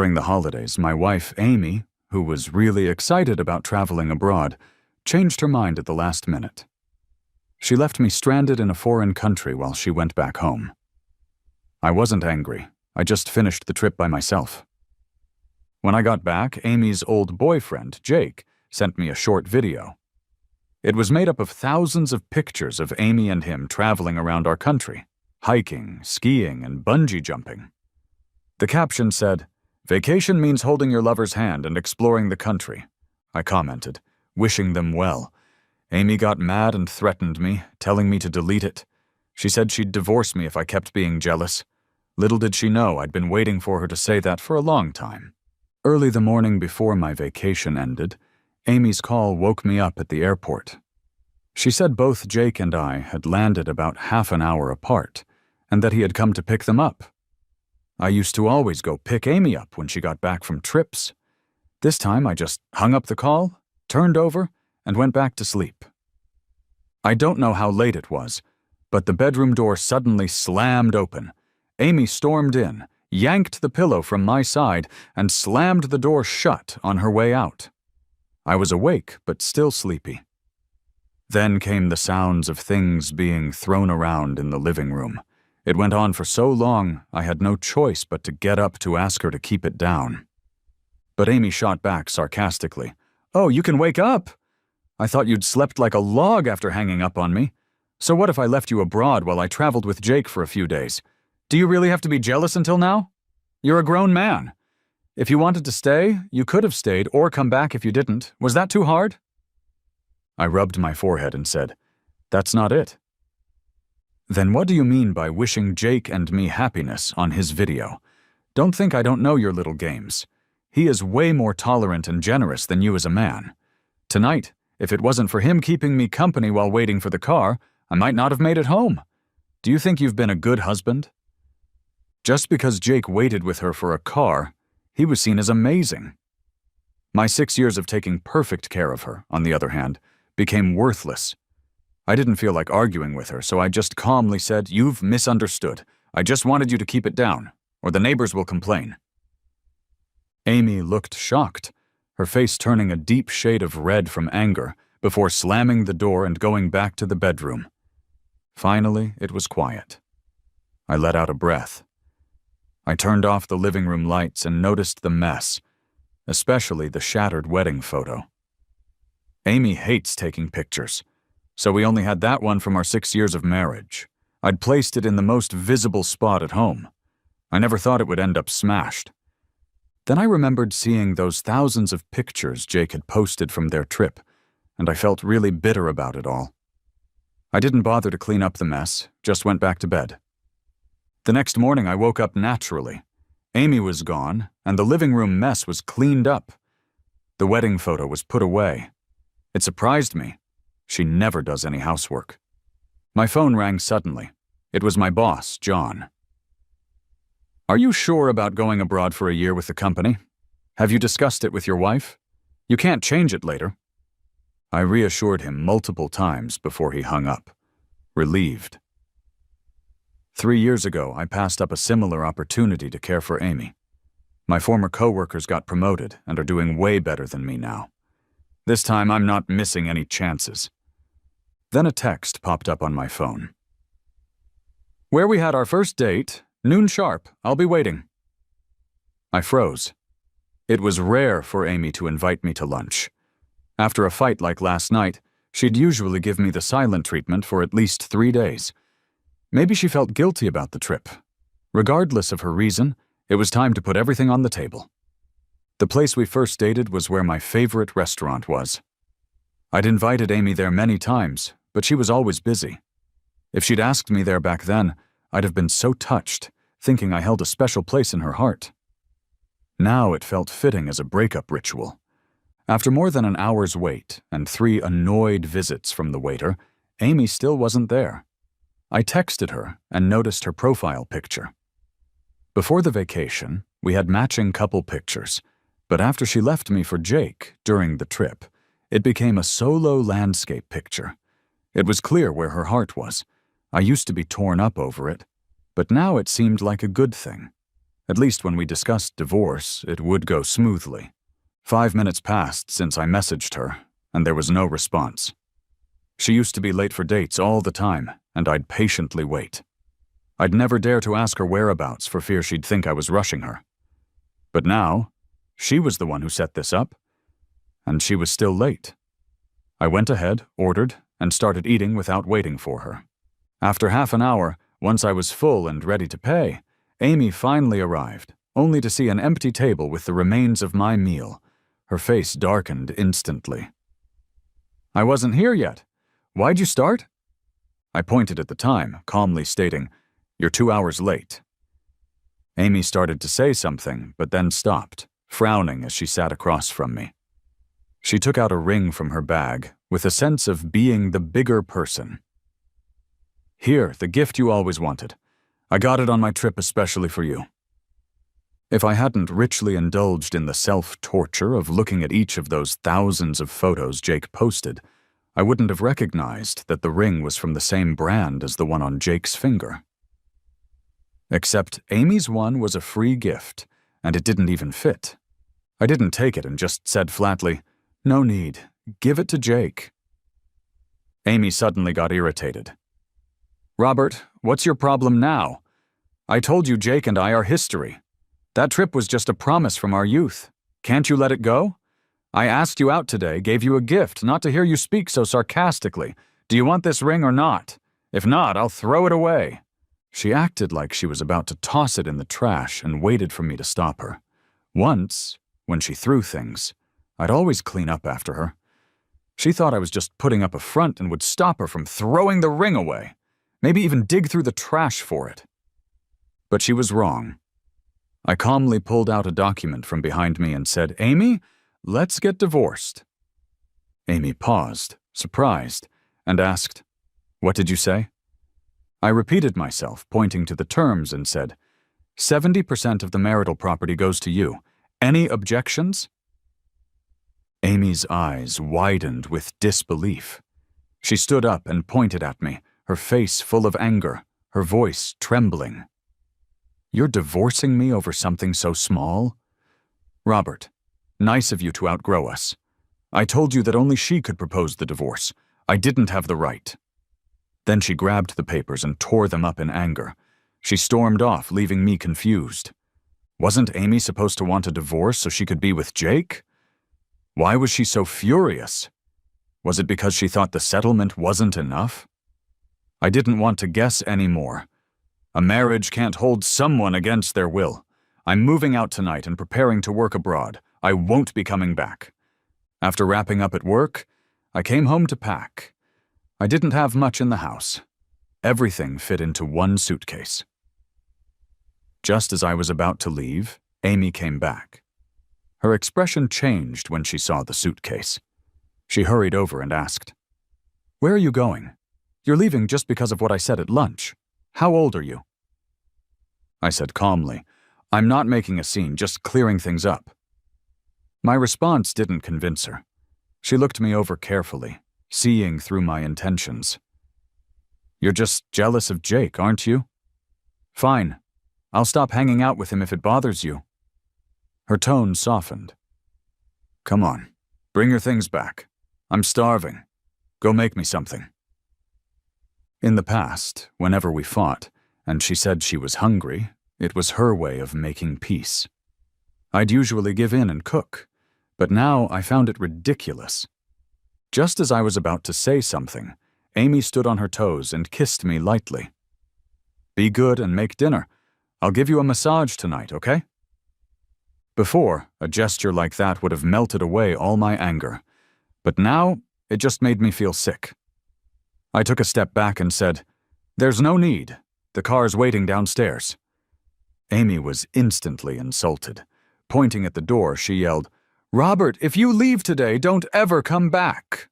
During the holidays, my wife, Amy, who was really excited about traveling abroad, changed her mind at the last minute. She left me stranded in a foreign country while she went back home. I wasn't angry. I just finished the trip by myself. When I got back, Amy's old boyfriend, Jake, sent me a short video. It was made up of thousands of pictures of Amy and him traveling around our country, hiking, skiing, and bungee jumping. The caption said, "Vacation means holding your lover's hand and exploring the country," I commented, wishing them well. Amy got mad and threatened me, telling me to delete it. She said she'd divorce me if I kept being jealous. Little did she know I'd been waiting for her to say that for a long time. Early the morning before my vacation ended, Amy's call woke me up at the airport. She said both Jake and I had landed about half an hour apart, and that he had come to pick them up. I used to always go pick Amy up when she got back from trips. This time I just hung up the call, turned over, and went back to sleep. I don't know how late it was, but the bedroom door suddenly slammed open. Amy stormed in, yanked the pillow from my side, and slammed the door shut on her way out. I was awake, but still sleepy. Then came the sounds of things being thrown around in the living room. It went on for so long, I had no choice but to get up to ask her to keep it down. But Amy shot back sarcastically, "Oh, you can wake up! I thought you'd slept like a log after hanging up on me. So what if I left you abroad while I traveled with Jake for a few days? Do you really have to be jealous until now? You're a grown man. If you wanted to stay, you could have stayed or come back if you didn't. Was that too hard?" I rubbed my forehead and said, "That's not it." "Then what do you mean by wishing Jake and me happiness on his video? Don't think I don't know your little games. He is way more tolerant and generous than you as a man. Tonight, if it wasn't for him keeping me company while waiting for the car, I might not have made it home. Do you think you've been a good husband?" Just because Jake waited with her for a car, he was seen as amazing. My 6 years of taking perfect care of her, on the other hand, became worthless. I didn't feel like arguing with her, so I just calmly said, "You've misunderstood. I just wanted you to keep it down, or the neighbors will complain." Amy looked shocked, her face turning a deep shade of red from anger, before slamming the door and going back to the bedroom. Finally, it was quiet. I let out a breath. I turned off the living room lights and noticed the mess, especially the shattered wedding photo. Amy hates taking pictures, so we only had that one from our 6 years of marriage. I'd placed it in the most visible spot at home. I never thought it would end up smashed. Then I remembered seeing those thousands of pictures Jake had posted from their trip, and I felt really bitter about it all. I didn't bother to clean up the mess, just went back to bed. The next morning I woke up naturally. Amy was gone, and the living room mess was cleaned up. The wedding photo was put away. It surprised me. She never does any housework. My phone rang suddenly. It was my boss, John. "Are you sure about going abroad for a year with the company? Have you discussed it with your wife? You can't change it later." I reassured him multiple times before he hung up, relieved. 3 years ago, I passed up a similar opportunity to care for Amy. My former coworkers got promoted and are doing way better than me now. This time, I'm not missing any chances. Then a text popped up on my phone. "Where we had our first date, noon sharp, I'll be waiting." I froze. It was rare for Amy to invite me to lunch. After a fight like last night, she'd usually give me the silent treatment for at least 3 days. Maybe she felt guilty about the trip. Regardless of her reason, it was time to put everything on the table. The place we first dated was where my favorite restaurant was. I'd invited Amy there many times, but she was always busy. If she'd asked me there back then, I'd have been so touched, thinking I held a special place in her heart. Now it felt fitting as a breakup ritual. After more than an hour's wait and 3 annoyed visits from the waiter, Amy still wasn't there. I texted her and noticed her profile picture. Before the vacation, we had matching couple pictures, but after she left me for Jake during the trip, it became a solo landscape picture. It was clear where her heart was. I used to be torn up over it, but now it seemed like a good thing. At least when we discussed divorce, it would go smoothly. 5 minutes passed since I messaged her, and there was no response. She used to be late for dates all the time, and I'd patiently wait. I'd never dare to ask her whereabouts for fear she'd think I was rushing her. But now, she was the one who set this up, and she was still late. I went ahead, ordered, and started eating without waiting for her. After half an hour, once I was full and ready to pay, Amy finally arrived, only to see an empty table with the remains of my meal. Her face darkened instantly. "I wasn't here yet. Why'd you start?" I pointed at the time, calmly stating, "You're 2 hours late." Amy started to say something, but then stopped, frowning as she sat across from me. She took out a ring from her bag, with a sense of being the bigger person. "Here, the gift you always wanted. I got it on my trip especially for you." If I hadn't richly indulged in the self-torture of looking at each of those thousands of photos Jake posted, I wouldn't have recognized that the ring was from the same brand as the one on Jake's finger. Except Amy's one was a free gift, and it didn't even fit. I didn't take it and just said flatly, "No need, give it to Jake." Amy suddenly got irritated. "Robert, what's your problem now? I told you Jake and I are history. That trip was just a promise from our youth. Can't you let it go? I asked you out today, gave you a gift, not to hear you speak so sarcastically. Do you want this ring or not? If not, I'll throw it away." She acted like she was about to toss it in the trash and waited for me to stop her. Once, when she threw things, I'd always clean up after her. She thought I was just putting up a front and would stop her from throwing the ring away, maybe even dig through the trash for it. But she was wrong. I calmly pulled out a document from behind me and said, "Amy, let's get divorced." Amy paused, surprised, and asked, "What did you say?" I repeated myself, pointing to the terms, and said, 70% of the marital property goes to you. Any objections?" Amy's eyes widened with disbelief. She stood up and pointed at me, her face full of anger, her voice trembling. "You're divorcing me over something so small? Robert, nice of you to outgrow us. I told you that only she could propose the divorce. I didn't have the right." Then she grabbed the papers and tore them up in anger. She stormed off, leaving me confused. Wasn't Amy supposed to want a divorce so she could be with Jake? Why was she so furious? Was it because she thought the settlement wasn't enough? I didn't want to guess anymore. A marriage can't hold someone against their will. I'm moving out tonight and preparing to work abroad. I won't be coming back. After wrapping up at work, I came home to pack. I didn't have much in the house. Everything fit into one suitcase. Just as I was about to leave, Amy came back. Her expression changed when she saw the suitcase. She hurried over and asked, "Where are you going? You're leaving just because of what I said at lunch. How old are you?" I said calmly, "I'm not making a scene, just clearing things up." My response didn't convince her. She looked me over carefully, seeing through my intentions. "You're just jealous of Jake, aren't you? Fine. I'll stop hanging out with him if it bothers you." Her tone softened. "Come on, bring your things back. I'm starving. Go make me something." In the past, whenever we fought, and she said she was hungry, it was her way of making peace. I'd usually give in and cook, but now I found it ridiculous. Just as I was about to say something, Amy stood on her toes and kissed me lightly. "Be good and make dinner. I'll give you a massage tonight, okay?" Before, a gesture like that would have melted away all my anger, but now it just made me feel sick. I took a step back and said, "There's no need. The car's waiting downstairs." Amy was instantly insulted. Pointing at the door, she yelled, "Robert, if you leave today, don't ever come back."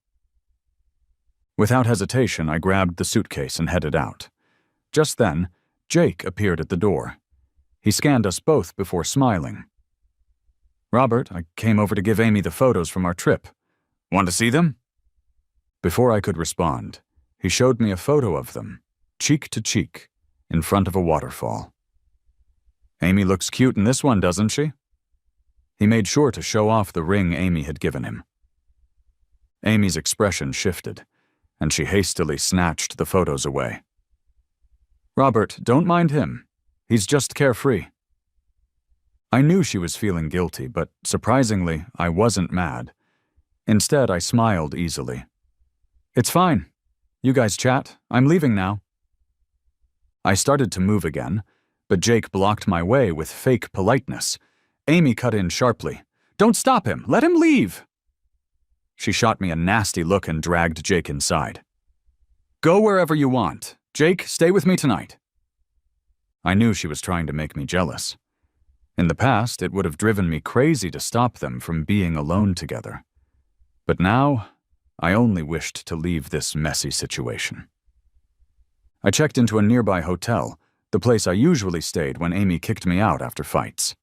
Without hesitation, I grabbed the suitcase and headed out. Just then, Jake appeared at the door. He scanned us both before smiling. "Robert, I came over to give Amy the photos from our trip. Want to see them?" Before I could respond, he showed me a photo of them, cheek to cheek, in front of a waterfall. Amy looks cute in this one, doesn't she? He made sure to show off the ring Amy had given him. Amy's expression shifted, and she hastily snatched the photos away. Robert, don't mind him. He's just carefree. I knew she was feeling guilty, but surprisingly, I wasn't mad. Instead, I smiled easily. It's fine. You guys chat. I'm leaving now. I started to move again, but Jake blocked my way with fake politeness. Amy cut in sharply. Don't stop him. Let him leave. She shot me a nasty look and dragged Jake inside. Go wherever you want. Jake, stay with me tonight. I knew she was trying to make me jealous. In the past, it would have driven me crazy to stop them from being alone together. But now, I only wished to leave this messy situation. I checked into a nearby hotel, the place I usually stayed when Amy kicked me out after fights.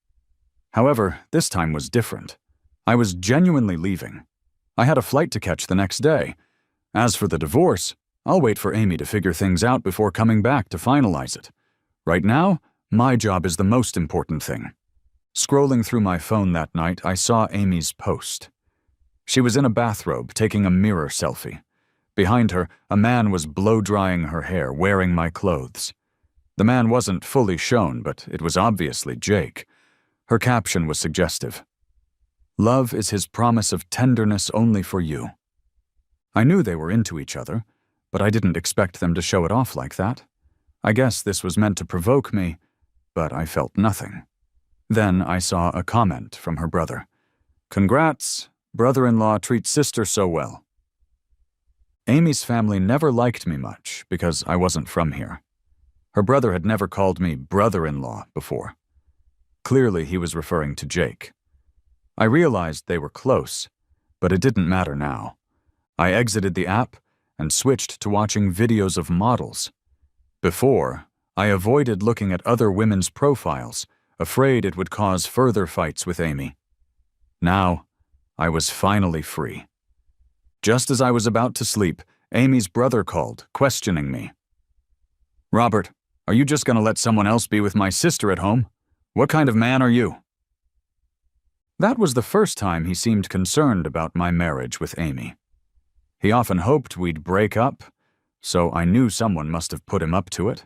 However, this time was different. I was genuinely leaving. I had a flight to catch the next day. As for the divorce, I'll wait for Amy to figure things out before coming back to finalize it. Right now, my job is the most important thing. Scrolling through my phone that night, I saw Amy's post. She was in a bathrobe, taking a mirror selfie. Behind her, a man was blow-drying her hair, wearing my clothes. The man wasn't fully shown, but it was obviously Jake. Her caption was suggestive. Love is his promise of tenderness only for you. I knew they were into each other, but I didn't expect them to show it off like that. I guess this was meant to provoke me, but I felt nothing. Then I saw a comment from her brother. Congrats, brother-in-law treats sister so well. Amy's family never liked me much because I wasn't from here. Her brother had never called me brother-in-law before. Clearly he was referring to Jake. I realized they were close, but it didn't matter now. I exited the app and switched to watching videos of models. Before, I avoided looking at other women's profiles, afraid it would cause further fights with Amy. Now, I was finally free. Just as I was about to sleep, Amy's brother called, questioning me. Robert, are you just going to let someone else be with my sister at home? What kind of man are you? That was the first time he seemed concerned about my marriage with Amy. He often hoped we'd break up, so I knew someone must have put him up to it.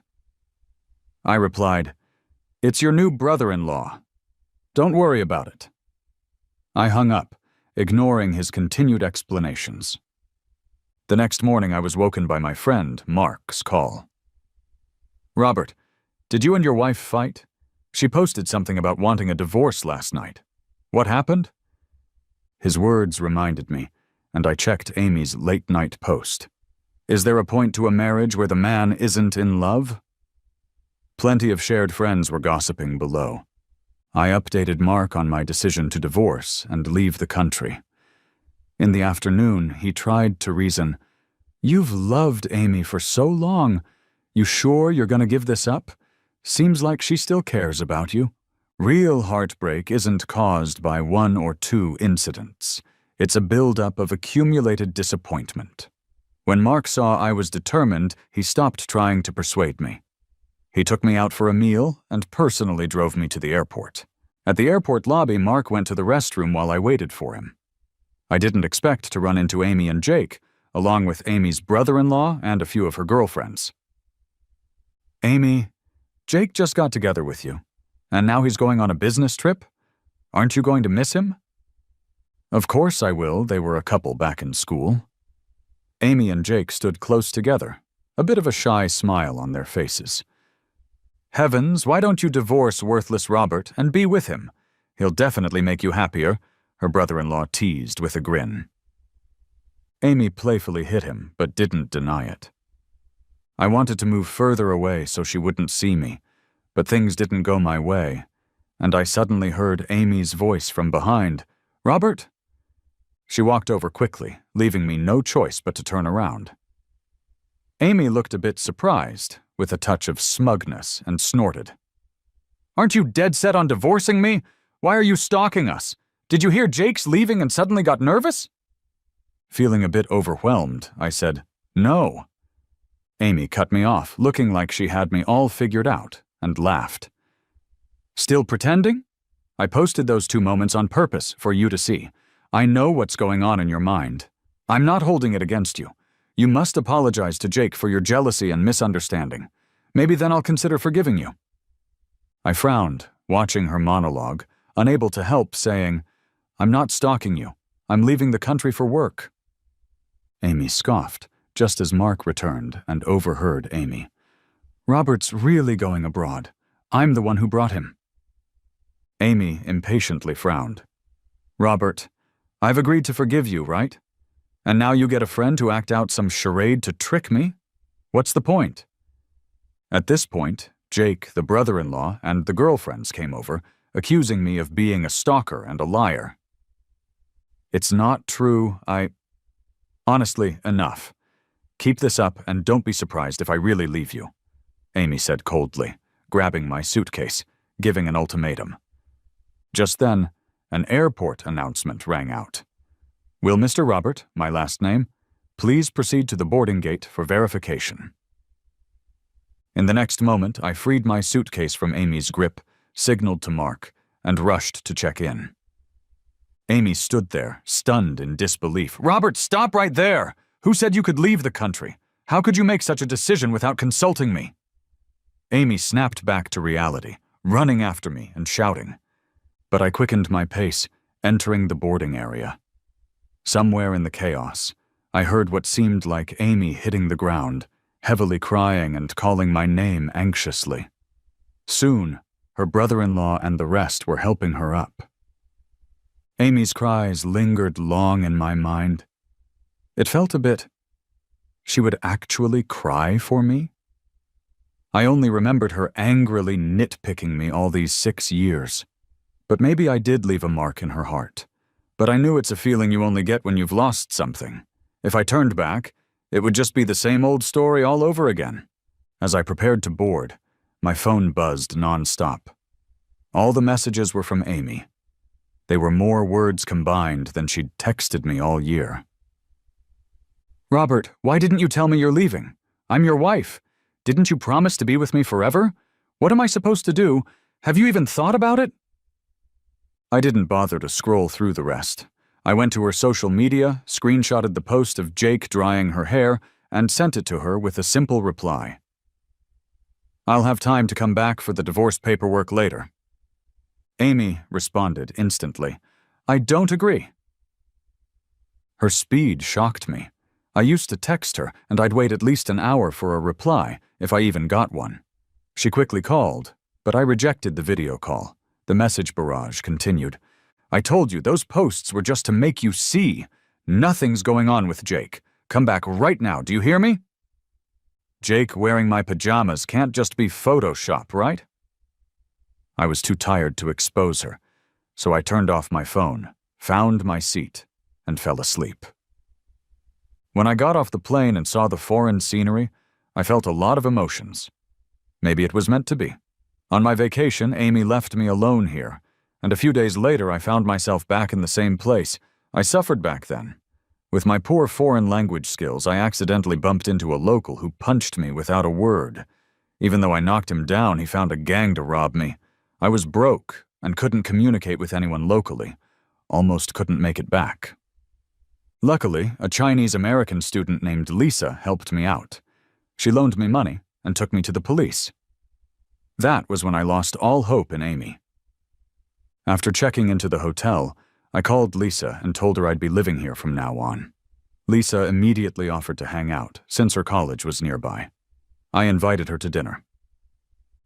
I replied, It's your new brother-in-law. Don't worry about it. I hung up, ignoring his continued explanations. The next morning I was woken by my friend, Mark's call. Robert, did you and your wife fight? She posted something about wanting a divorce last night. What happened? His words reminded me, and I checked Amy's late-night post. Is there a point to a marriage where the man isn't in love? Plenty of shared friends were gossiping below. I updated Mark on my decision to divorce and leave the country. In the afternoon, he tried to reason, You've loved Amy for so long. You sure you're going to give this up? Seems like she still cares about you. Real heartbreak isn't caused by one or two incidents. It's a buildup of accumulated disappointment. When Mark saw I was determined, he stopped trying to persuade me. He took me out for a meal and personally drove me to the airport. At the airport lobby, Mark went to the restroom while I waited for him. I didn't expect to run into Amy and Jake, along with Amy's brother-in-law and a few of her girlfriends. Amy, Jake just got together with you, and now he's going on a business trip? Aren't you going to miss him? Of course I will. They were a couple back in school. Amy and Jake stood close together, a bit of a shy smile on their faces. Heavens, why don't you divorce worthless Robert and be with him? He'll definitely make you happier, her brother-in-law teased with a grin. Amy playfully hit him, but didn't deny it. I wanted to move further away so she wouldn't see me, but things didn't go my way, and I suddenly heard Amy's voice from behind. Robert? She walked over quickly, leaving me no choice but to turn around. Amy looked a bit surprised, with a touch of smugness, and snorted. Aren't you dead set on divorcing me? Why are you stalking us? Did you hear Jake's leaving and suddenly got nervous? Feeling a bit overwhelmed, I said, No. Amy cut me off, looking like she had me all figured out, and laughed. Still pretending? I posted those 2 moments on purpose for you to see. I know what's going on in your mind. I'm not holding it against you. You must apologize to Jake for your jealousy and misunderstanding. Maybe then I'll consider forgiving you. I frowned, watching her monologue, unable to help saying, I'm not stalking you. I'm leaving the country for work. Amy scoffed, just as Mark returned and overheard Amy. Robert's really going abroad. I'm the one who brought him. Amy impatiently frowned. Robert, I've agreed to forgive you, right? And now you get a friend to act out some charade to trick me? What's the point? At this point, Jake, the brother-in-law, and the girlfriends came over, accusing me of being a stalker and a liar. It's not true, Honestly, enough. Keep this up and don't be surprised if I really leave you, Amy said coldly, grabbing my suitcase, giving an ultimatum. Just then, an airport announcement rang out. Will Mr. Robert, my last name, please proceed to the boarding gate for verification. In the next moment, I freed my suitcase from Amy's grip, signaled to Mark, and rushed to check in. Amy stood there, stunned in disbelief. Robert, stop right there! Who said you could leave the country? How could you make such a decision without consulting me? Amy snapped back to reality, running after me and shouting. But I quickened my pace, entering the boarding area. Somewhere in the chaos, I heard what seemed like Amy hitting the ground, heavily crying and calling my name anxiously. Soon, her brother-in-law and the rest were helping her up. Amy's cries lingered long in my mind. It felt a bit... She would actually cry for me? I only remembered her angrily nitpicking me all these 6 years. But maybe I did leave a mark in her heart. But I knew it's a feeling you only get when you've lost something. If I turned back, it would just be the same old story all over again. As I prepared to board, my phone buzzed nonstop. All the messages were from Amy. They were more words combined than she'd texted me all year. Robert, why didn't you tell me you're leaving? I'm your wife. Didn't you promise to be with me forever? What am I supposed to do? Have you even thought about it? I didn't bother to scroll through the rest. I went to her social media, screenshotted the post of Jake drying her hair, and sent it to her with a simple reply. I'll have time to come back for the divorce paperwork later. Amy responded instantly. I don't agree. Her speed shocked me. I used to text her, and I'd wait at least an hour for a reply, if I even got one. She quickly called, but I rejected the video call. The message barrage continued. I told you, those posts were just to make you see. Nothing's going on with Jake. Come back right now, do you hear me? Jake wearing my pajamas can't just be Photoshop, right? I was too tired to expose her, so I turned off my phone, found my seat, and fell asleep. When I got off the plane and saw the foreign scenery, I felt a lot of emotions. Maybe it was meant to be. On my vacation, Amy left me alone here, and a few days later I found myself back in the same place. I suffered back then. With my poor foreign language skills, I accidentally bumped into a local who punched me without a word. Even though I knocked him down, he found a gang to rob me. I was broke and couldn't communicate with anyone locally. Almost couldn't make it back. Luckily, a Chinese-American student named Lisa helped me out. She loaned me money and took me to the police. That was when I lost all hope in Amy. After checking into the hotel, I called Lisa and told her I'd be living here from now on. Lisa immediately offered to hang out, since her college was nearby. I invited her to dinner.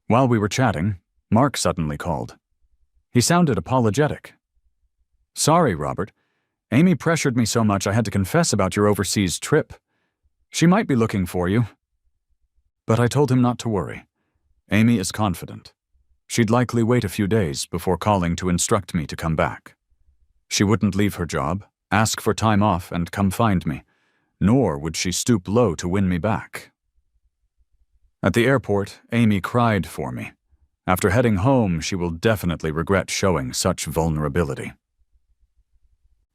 While we were chatting, Mark suddenly called. He sounded apologetic. Sorry, Robert. Amy pressured me so much I had to confess about your overseas trip. She might be looking for you. But I told him not to worry. Amy is confident. She'd likely wait a few days before calling to instruct me to come back. She wouldn't leave her job, ask for time off, and come find me, nor would she stoop low to win me back. At the airport, Amy cried for me. After heading home, she will definitely regret showing such vulnerability.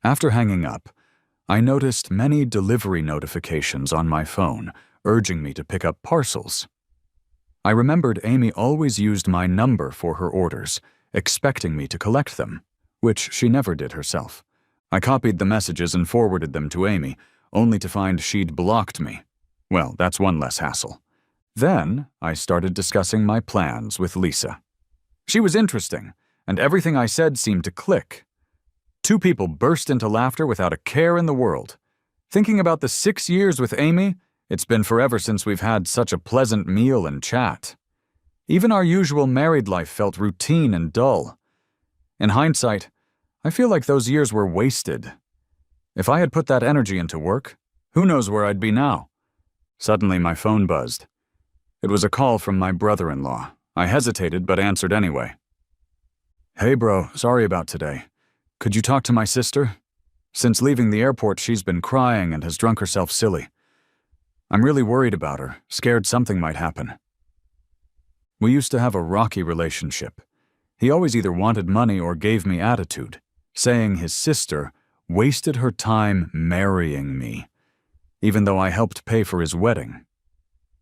After hanging up, I noticed many delivery notifications on my phone urging me to pick up parcels. I remembered Amy always used my number for her orders, expecting me to collect them, which she never did herself. I copied the messages and forwarded them to Amy, only to find she'd blocked me. Well, that's one less hassle. Then I started discussing my plans with Lisa. She was interesting, and everything I said seemed to click. Two people burst into laughter without a care in the world. Thinking about the 6 years with Amy, it's been forever since we've had such a pleasant meal and chat. Even our usual married life felt routine and dull. In hindsight, I feel like those years were wasted. If I had put that energy into work, who knows where I'd be now? Suddenly my phone buzzed. It was a call from my brother-in-law. I hesitated but answered anyway. "Hey bro, sorry about today. Could you talk to my sister? Since leaving the airport, she's been crying and has drunk herself silly. I'm really worried about her, scared something might happen." We used to have a rocky relationship. He always either wanted money or gave me attitude, saying his sister wasted her time marrying me, even though I helped pay for his wedding.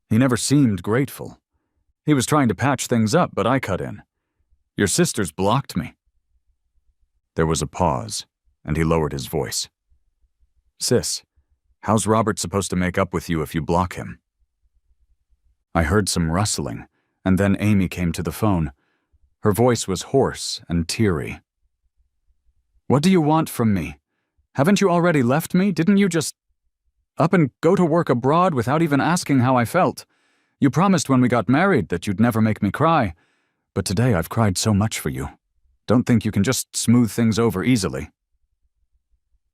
He never seemed grateful. He was trying to patch things up, but I cut in. "Your sister's blocked me." There was a pause, and he lowered his voice. "Sis, how's Robert supposed to make up with you if you block him?" I heard some rustling, and then Amy came to the phone. Her voice was hoarse and teary. "What do you want from me? Haven't you already left me? Didn't you just up and go to work abroad without even asking how I felt? You promised when we got married that you'd never make me cry, but today I've cried so much for you. Don't think you can just smooth things over easily."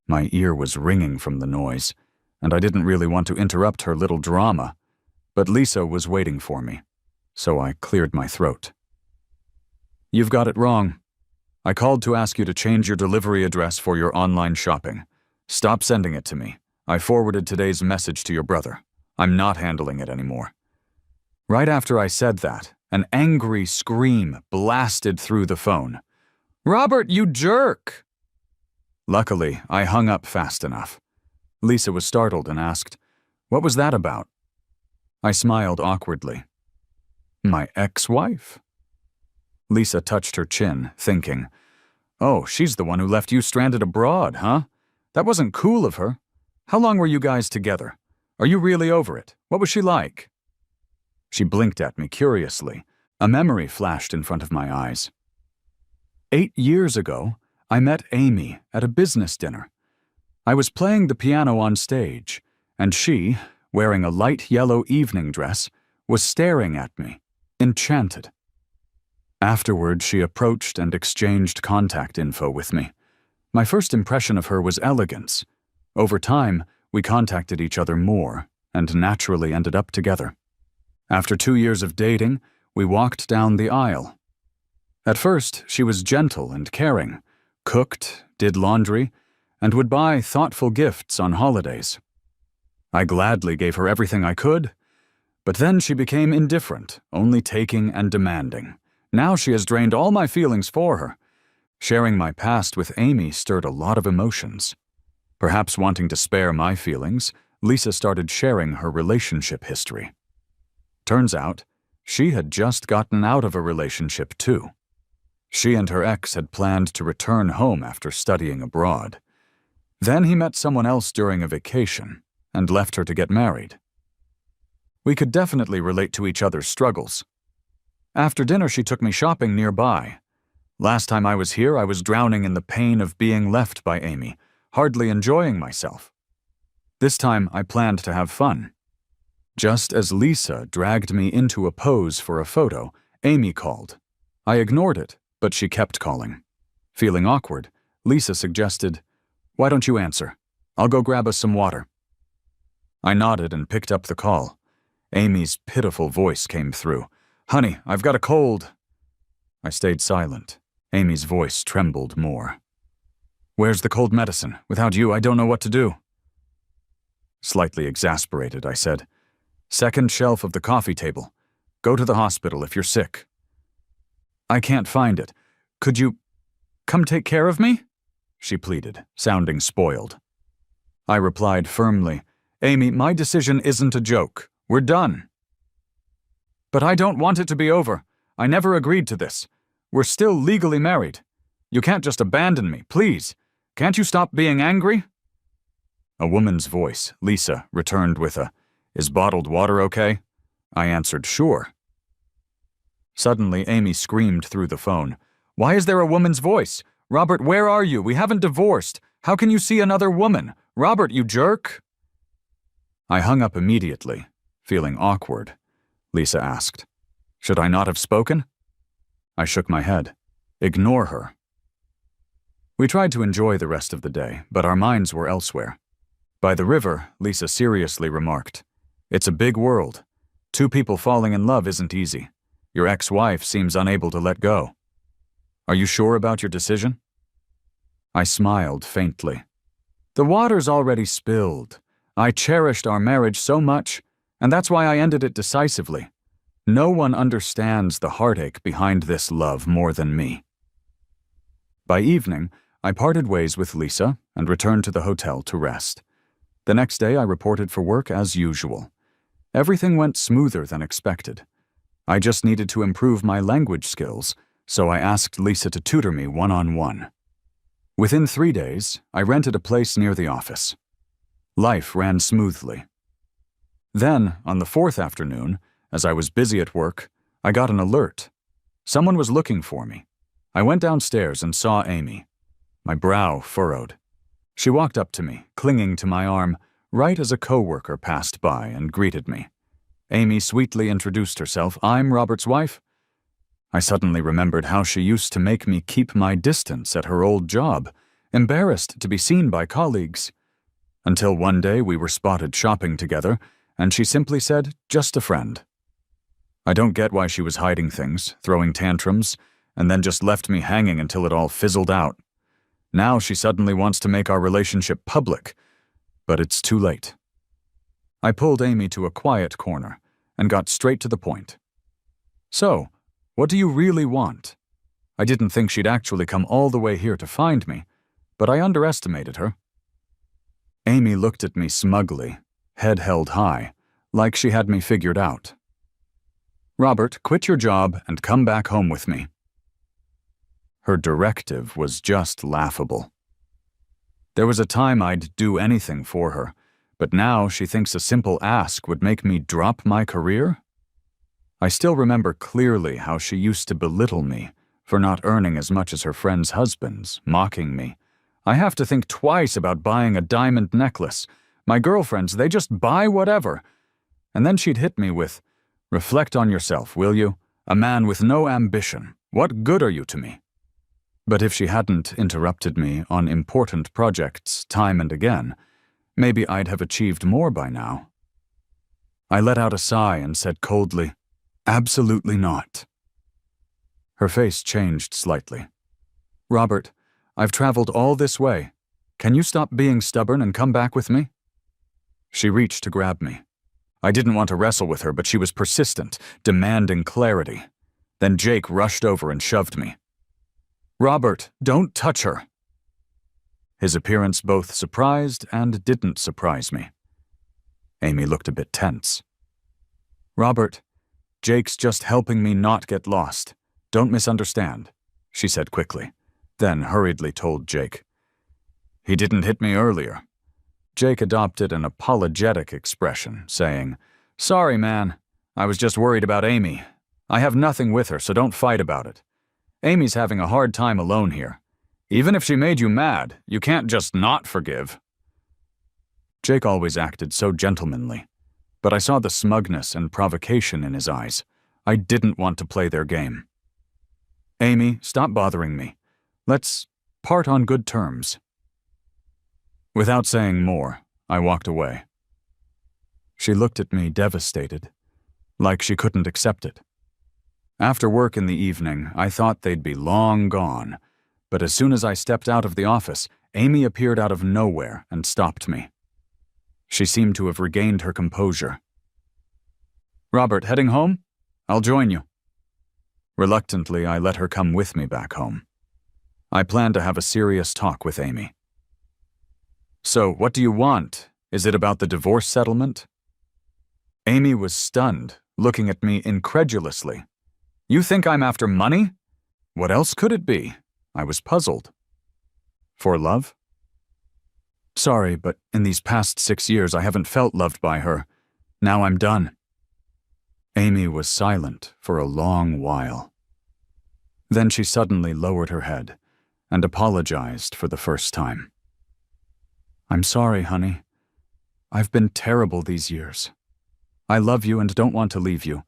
My ear was ringing from the noise, and I didn't really want to interrupt her little drama, but Lisa was waiting for me, so I cleared my throat. "You've got it wrong. I called to ask you to change your delivery address for your online shopping. Stop sending it to me. I forwarded today's message to your brother. I'm not handling it anymore." Right after I said that, an angry scream blasted through the phone. "Robert, you jerk!" Luckily, I hung up fast enough. Lisa was startled and asked, "What was that about?" I smiled awkwardly. "My ex-wife?" Lisa touched her chin, thinking, "Oh, she's the one who left you stranded abroad, huh? That wasn't cool of her. How long were you guys together? Are you really over it? What was she like?" She blinked at me curiously. A memory flashed in front of my eyes. 8 years ago, I met Amy at a business dinner. I was playing the piano on stage, and she, wearing a light yellow evening dress, was staring at me, enchanted. Afterward, she approached and exchanged contact info with me. My first impression of her was elegance. Over time, we contacted each other more, and naturally ended up together. After 2 years of dating, we walked down the aisle. At first, she was gentle and caring, cooked, did laundry, and would buy thoughtful gifts on holidays. I gladly gave her everything I could, but then she became indifferent, only taking and demanding. Now she has drained all my feelings for her. Sharing my past with Amy stirred a lot of emotions. Perhaps wanting to spare my feelings, Lisa started sharing her relationship history. Turns out, she had just gotten out of a relationship too. She and her ex had planned to return home after studying abroad. Then he met someone else during a vacation and left her to get married. We could definitely relate to each other's struggles. After dinner, she took me shopping nearby. Last time I was here, I was drowning in the pain of being left by Amy, hardly enjoying myself. This time, I planned to have fun. Just as Lisa dragged me into a pose for a photo, Amy called. I ignored it, but she kept calling. Feeling awkward, Lisa suggested, "Why don't you answer? I'll go grab us some water." I nodded and picked up the call. Amy's pitiful voice came through. "Honey, I've got a cold." I stayed silent. Amy's voice trembled more. "Where's the cold medicine? Without you, I don't know what to do." Slightly exasperated, I said, "Second shelf of the coffee table. Go to the hospital if you're sick." "I can't find it. Could you come take care of me?" she pleaded, sounding spoiled. I replied firmly, "Amy, my decision isn't a joke. We're done." But I don't want it to be over. I never agreed to this. We're still legally married. You can't just abandon me, please. Can't you stop being angry?" A woman's voice, Lisa, returned with a, "Is bottled water okay?" I answered, "Sure." Suddenly, Amy screamed through the phone. "Why is there a woman's voice? Robert, where are you? We haven't divorced. How can you see another woman? Robert, you jerk!" I hung up immediately, feeling awkward. Lisa asked, "Should I not have spoken?" I shook my head. Ignore her. We tried to enjoy the rest of the day, but our minds were elsewhere. By the river, Lisa seriously remarked, "It's a big world. 2 people falling in love isn't easy. Your ex-wife seems unable to let go. Are you sure about your decision?" I smiled faintly. "The water's already spilled. I cherished our marriage so much, and that's why I ended it decisively. No one understands the heartache behind this love more than me." By evening, I parted ways with Lisa and returned to the hotel to rest. The next day, I reported for work as usual. Everything went smoother than expected. I just needed to improve my language skills, so I asked Lisa to tutor me one-on-one. Within 3 days, I rented a place near the office. Life ran smoothly. Then, on the 4th afternoon, as I was busy at work, I got an alert. Someone was looking for me. I went downstairs and saw Amy. My brow furrowed. She walked up to me, clinging to my arm, right as a coworker passed by and greeted me. Amy sweetly introduced herself. "I'm Robert's wife." I suddenly remembered how she used to make me keep my distance at her old job, embarrassed to be seen by colleagues. Until one day we were spotted shopping together, and she simply said, "Just a friend." I don't get why she was hiding things, throwing tantrums, and then just left me hanging until it all fizzled out. Now she suddenly wants to make our relationship public, but it's too late. I pulled Amy to a quiet corner and got straight to the point. "So, what do you really want?" I didn't think she'd actually come all the way here to find me, but I underestimated her. Amy looked at me smugly, head held high, like she had me figured out. "Robert, quit your job and come back home with me." Her directive was just laughable. There was a time I'd do anything for her, but now she thinks a simple ask would make me drop my career? I still remember clearly how she used to belittle me for not earning as much as her friends' husbands, mocking me. "I have to think twice about buying a diamond necklace. My girlfriends, they just buy whatever." And then she'd hit me with, "Reflect on yourself, will you? A man with no ambition. What good are you to me?" But if she hadn't interrupted me on important projects time and again, maybe I'd have achieved more by now. I let out a sigh and said coldly, "Absolutely not." Her face changed slightly. "Robert, I've traveled all this way. Can you stop being stubborn and come back with me?" She reached to grab me. I didn't want to wrestle with her, but she was persistent, demanding clarity. Then Jake rushed over and shoved me. "Robert, don't touch her." His appearance both surprised and didn't surprise me. Amy looked a bit tense. "Robert, Jake's just helping me not get lost. Don't misunderstand," she said quickly, then hurriedly told Jake. "He didn't hit me earlier." Jake adopted an apologetic expression, saying, "Sorry, man. I was just worried about Amy. I have nothing with her, so don't fight about it. Amy's having a hard time alone here. Even if she made you mad, you can't just not forgive." Jake always acted so gentlemanly, but I saw the smugness and provocation in his eyes. I didn't want to play their game. "Amy, stop bothering me. Let's part on good terms." Without saying more, I walked away. She looked at me devastated, like she couldn't accept it. After work in the evening, I thought they'd be long gone, but as soon as I stepped out of the office, Amy appeared out of nowhere and stopped me. She seemed to have regained her composure. "Robert, heading home? I'll join you." Reluctantly, I let her come with me back home. I planned to have a serious talk with Amy. "So, what do you want? Is it about the divorce settlement?" Amy was stunned, looking at me incredulously. You think I'm after money? What else could it be? I was puzzled. For love? Sorry, but in these past 6 years I haven't felt loved by her. Now I'm done. Amy was silent for a long while. Then she suddenly lowered her head and apologized for the first time. I'm sorry, honey. I've been terrible these years. I love you and don't want to leave you.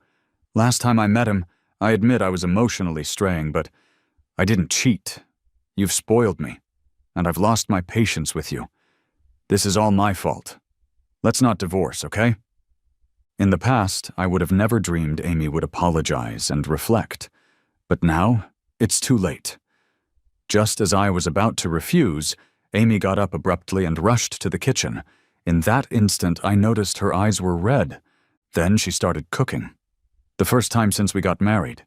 Last time I met him, I admit I was emotionally straying, but I didn't cheat. You've spoiled me, and I've lost my patience with you. This is all my fault. Let's not divorce, okay? In the past, I would have never dreamed Amy would apologize and reflect. But now, it's too late. Just as I was about to refuse, Amy got up abruptly and rushed to the kitchen. In that instant, I noticed her eyes were red. Then she started cooking. The first time since we got married.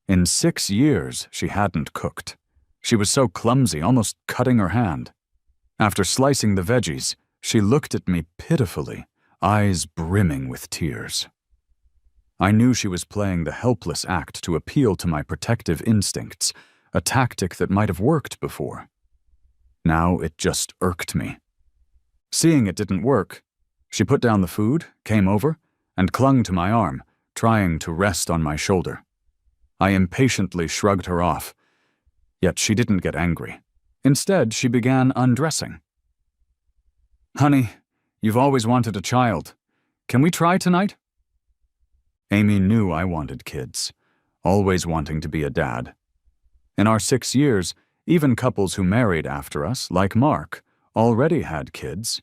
In 6 years, she hadn't cooked. She was so clumsy, almost cutting her hand. After slicing the veggies, she looked at me pitifully, eyes brimming with tears. I knew she was playing the helpless act to appeal to my protective instincts, a tactic that might have worked before. Now it just irked me. Seeing it didn't work, she put down the food, came over, and clung to my arm, trying to rest on my shoulder. I impatiently shrugged her off, yet she didn't get angry. Instead, she began undressing. Honey, you've always wanted a child. Can we try tonight? Amy knew I wanted kids, always wanting to be a dad. In our 6 years, even couples who married after us, like Mark, already had kids.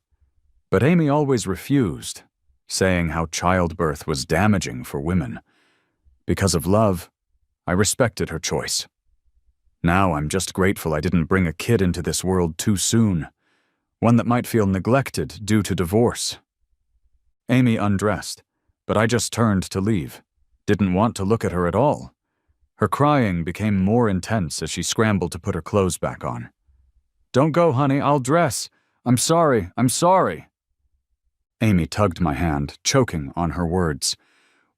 But Amy always refused, saying how childbirth was damaging for women. Because of love, I respected her choice. Now I'm just grateful I didn't bring a kid into this world too soon, one that might feel neglected due to divorce. Amy undressed, but I just turned to leave. Didn't want to look at her at all. Her crying became more intense as she scrambled to put her clothes back on. Don't go, honey, I'll dress. I'm sorry. Amy tugged my hand, choking on her words.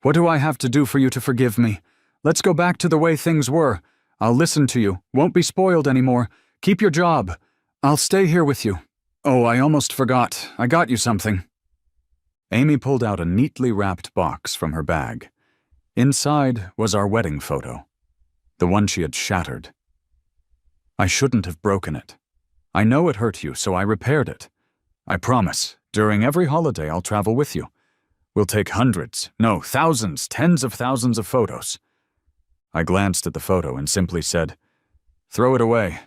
What do I have to do for you to forgive me? Let's go back to the way things were. I'll listen to you, won't be spoiled anymore. Keep your job. I'll stay here with you. Oh, I almost forgot. I got you something. Amy pulled out a neatly wrapped box from her bag. Inside was our wedding photo, the one she had shattered. I shouldn't have broken it. I know it hurt you, so I repaired it. I promise, during every holiday I'll travel with you. We'll take hundreds, no, thousands, tens of thousands of photos. I glanced at the photo and simply said, Throw it away.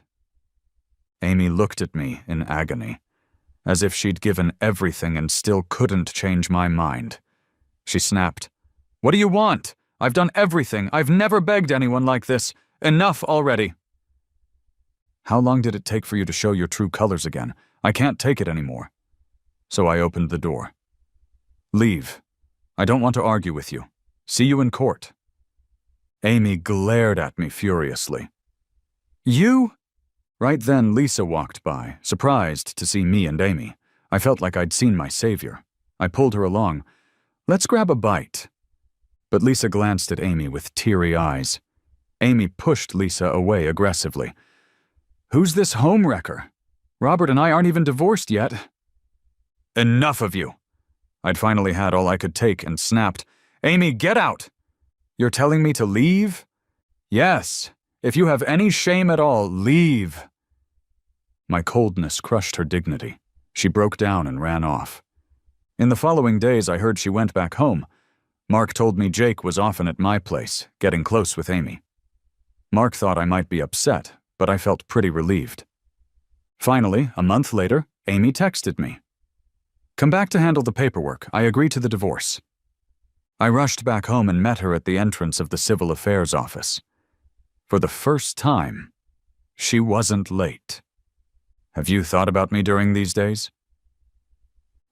Amy looked at me in agony, as if she'd given everything and still couldn't change my mind. She snapped, What do you want? I've done everything. I've never begged anyone like this. Enough already. How long did it take for you to show your true colors again? I can't take it anymore. So I opened the door. Leave. I don't want to argue with you. See you in court. Amy glared at me furiously. You? Right then, Lisa walked by, surprised to see me and Amy. I felt like I'd seen my savior. I pulled her along. Let's grab a bite. But Lisa glanced at Amy with teary eyes. Amy pushed Lisa away aggressively. Who's this homewrecker? Robert and I aren't even divorced yet. Enough of you. I'd finally had all I could take and snapped. Amy, get out! You're telling me to leave? Yes. If you have any shame at all, leave. My coldness crushed her dignity. She broke down and ran off. In the following days, I heard she went back home. Mark told me Jake was often at my place, getting close with Amy. Mark thought I might be upset, but I felt pretty relieved. Finally, a month later, Amy texted me. Come back to handle the paperwork. I agree to the divorce. I rushed back home and met her at the entrance of the Civil Affairs office. For the first time, she wasn't late. Have you thought about me during these days?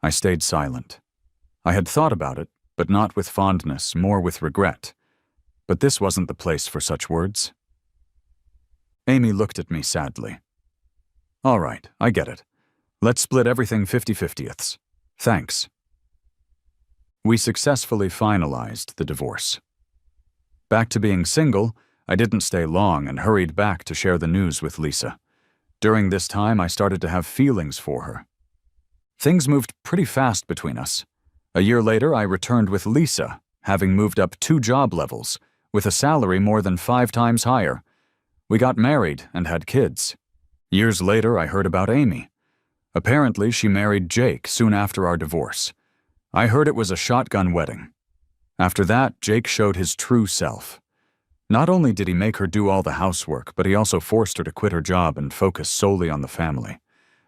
I stayed silent. I had thought about it, but not with fondness, more with regret. But this wasn't the place for such words. Amy looked at me sadly. All right, I get it. Let's split everything 50/50ths. Thanks. We successfully finalized the divorce. Back to being single, I didn't stay long and hurried back to share the news with Lisa. During this time, I started to have feelings for her. Things moved pretty fast between us. A year later, I returned with Lisa, having moved up 2 job levels, with a salary more than 5 times higher. We got married and had kids. Years later, I heard about Amy. Apparently, she married Jake soon after our divorce. I heard it was a shotgun wedding. After that, Jake showed his true self. Not only did he make her do all the housework, but he also forced her to quit her job and focus solely on the family.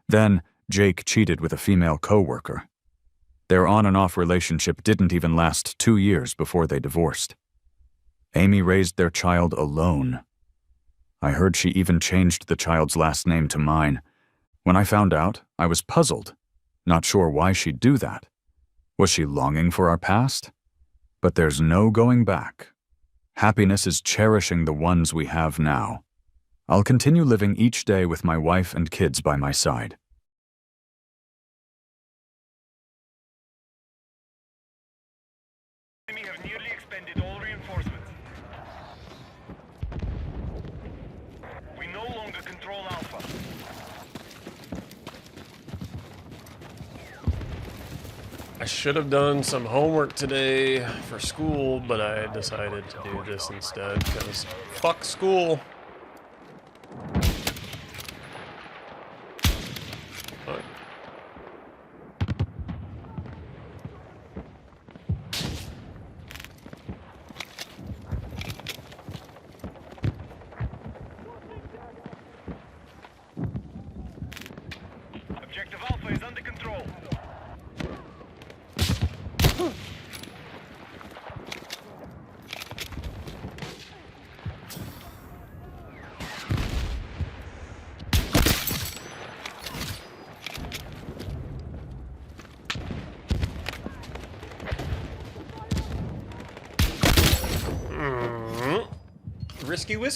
Then, Jake cheated with a female co-worker. Their on-and-off relationship didn't even last 2 years before they divorced. Amy raised their child alone. I heard she even changed the child's last name to mine. When I found out, I was puzzled, not sure why she'd do that. Was she longing for our past? But there's no going back. Happiness is cherishing the ones we have now. I'll continue living each day with my wife and kids by my side. We have nearly expended all reinforcements. We no longer control Alpha. I should have done some homework today for school, but I decided to do this instead because fuck school. Objective Alpha is under control. Risky whiskey.